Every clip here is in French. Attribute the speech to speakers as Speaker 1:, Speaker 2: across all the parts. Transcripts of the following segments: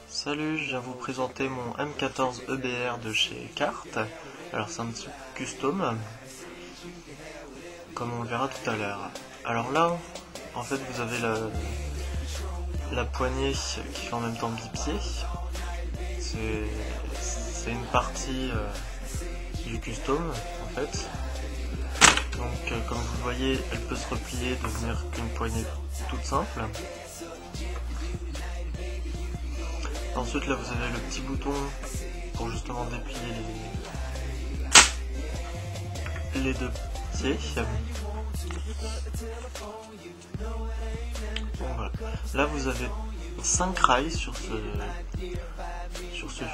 Speaker 1: Salut, je viens vous présenter mon M14 EBR de chez Cart. Alors c'est un petit custom, comme on le verra tout à l'heure. Alors là, en fait vous avez la poignée qui fait en même temps bipied. C'est une partie du custom en fait. Donc comme vous le voyez, elle peut se replier, devenir une poignée toute simple. Ensuite là vous avez le petit bouton pour justement déplier les deux pieds. Bon, voilà. Là vous avez 5 rails sur ce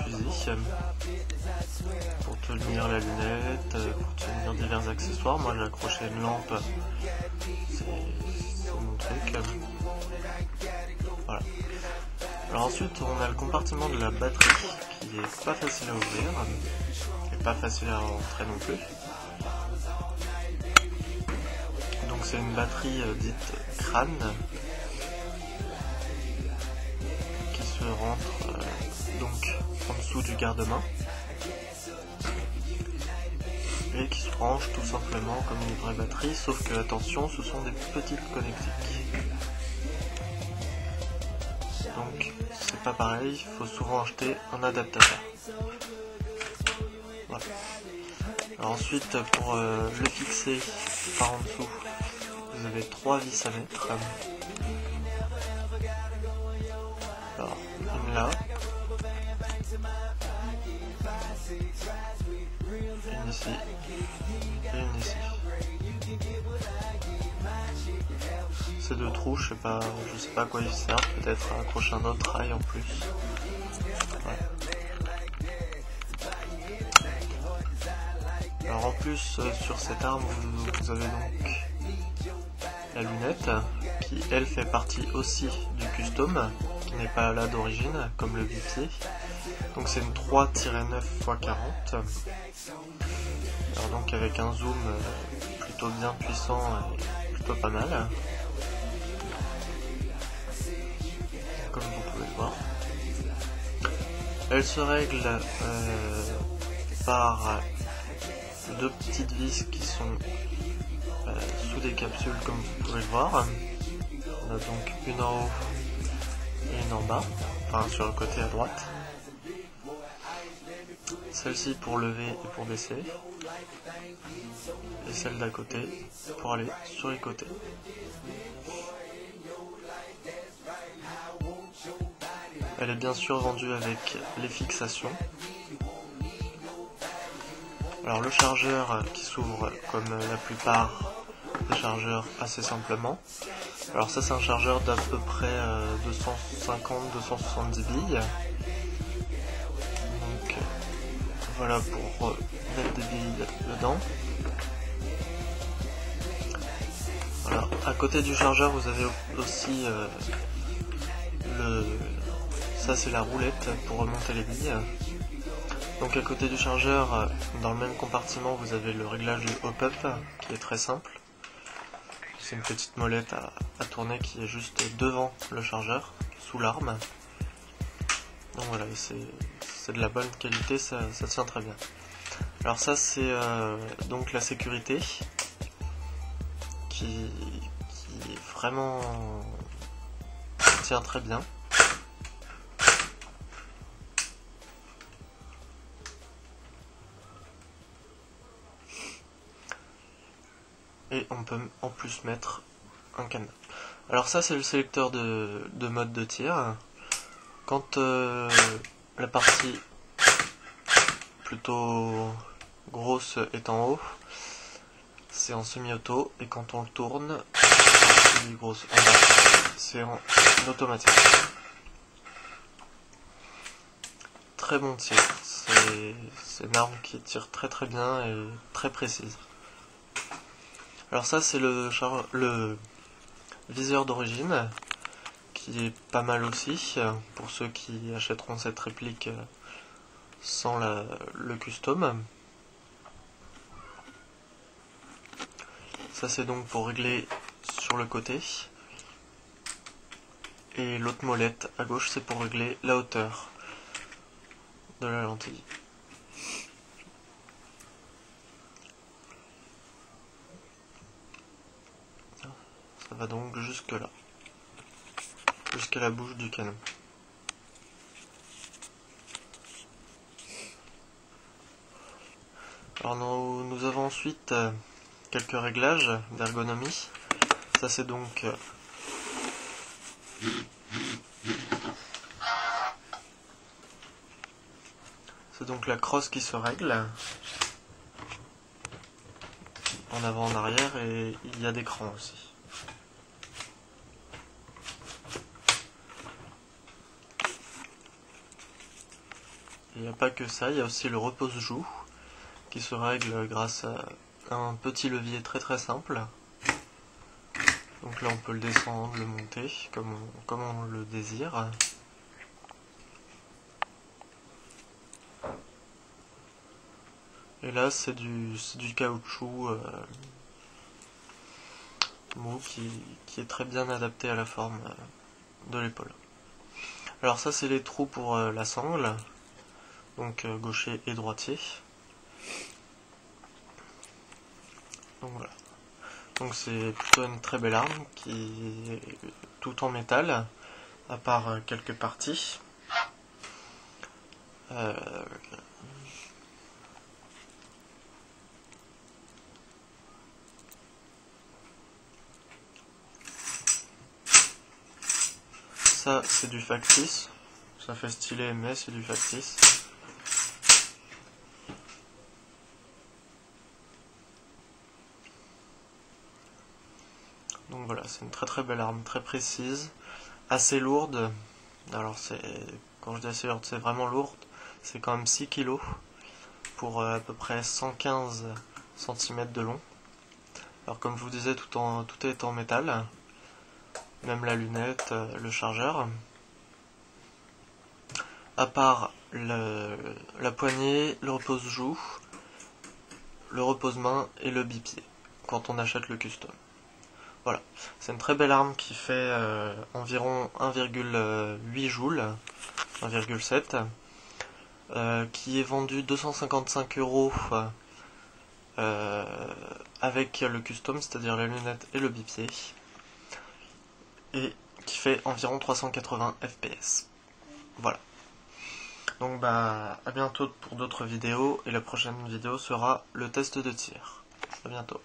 Speaker 1: fusil pour tenir la lunette, pour tenir divers accessoires. Moi j'ai accroché une lampe, c'est mon truc. Voilà. Alors ensuite on a le compartiment de la batterie qui est pas facile à ouvrir et pas facile à rentrer non plus. Donc c'est une batterie dite crâne qui se rentre donc en dessous du garde-main et qui se branche tout simplement comme une vraie batterie, sauf que attention, ce sont des petites connectiques. Donc c'est pas pareil, il faut souvent acheter un adaptateur. Voilà. Alors ensuite pour le fixer par en dessous, vous avez 3 vis à mettre. Alors une là, une ici et une ici. Ces deux trous, je sais pas à quoi ils servent, peut-être à accrocher un autre rail en plus. Ouais. Alors en plus sur cette arme vous avez donc la lunette qui elle fait partie aussi du custom, qui n'est pas là d'origine comme le bipied. Donc c'est une 3-9x40. Alors donc avec un zoom plutôt bien puissant et plutôt pas mal. Comme vous pouvez le voir. Elle se règle par deux petites vis qui sont sous des capsules comme vous pouvez le voir. On a donc une en haut et une en bas, enfin sur le côté à droite. Celle-ci pour lever et pour baisser. Et celle d'à côté pour aller sur les côtés. Elle est bien sûr vendue avec les fixations. Alors le chargeur qui s'ouvre comme la plupart des chargeurs assez simplement. Alors ça c'est un chargeur d'à peu près 250-270 billes. Donc voilà pour mettre des billes dedans. Voilà. À côté du chargeur vous avez aussi ça c'est la roulette pour remonter les billes. Donc à côté du chargeur, dans le même compartiment, vous avez le réglage du hop-up qui est très simple. C'est une petite molette à tourner qui est juste devant le chargeur, sous l'arme. Donc voilà, c'est de la bonne qualité, ça tient très bien. Alors ça c'est donc la sécurité qui vraiment tient très bien. Et on peut en plus mettre un cadenas. Alors ça c'est le sélecteur de mode de tir. Quand la partie plutôt grosse est en haut, c'est en semi-auto, et quand on le tourne, grosse en bas, c'est en automatique. Très bon tir, c'est une arme qui tire très très bien et très précise. Alors ça c'est le viseur d'origine, qui est pas mal aussi, pour ceux qui achèteront cette réplique sans le custom. Ça c'est donc pour régler sur le côté. Et l'autre molette à gauche, c'est pour régler la hauteur de la lentille. Ça va donc jusque là, jusqu'à la bouche du canon. Alors nous avons ensuite quelques réglages d'ergonomie. Ça c'est donc la crosse qui se règle en avant, en arrière, et il y a des crans aussi. Il n'y a pas que ça, il y a aussi le repose-joue qui se règle grâce à un petit levier très très simple. Donc là on peut le descendre, le monter comme on le désire. Et là c'est du caoutchouc mou qui est très bien adapté à la forme de l'épaule. Alors ça c'est les trous pour la sangle, donc gaucher et droitier. Donc voilà. Donc c'est plutôt une très belle arme qui est tout en métal, à part quelques parties. Ça c'est du factice, ça fait stylé mais c'est du factice. Donc voilà, c'est une très très belle arme, très précise, assez lourde. Alors quand je dis assez lourde, c'est vraiment lourde, c'est quand même 6 kg pour à peu près 115 cm de long. Alors comme je vous disais, tout est en métal, même la lunette, le chargeur. À part la poignée, le repose-joue, le repose-main et le bipied, quand on achète le custom. Voilà, c'est une très belle arme qui fait environ 1,8 joules, 1,7, qui est vendue 255 € avec le custom, c'est-à-dire la lunette et le bipied, et qui fait environ 380 fps. Voilà. Donc à bientôt pour d'autres vidéos, et la prochaine vidéo sera le test de tir. À bientôt.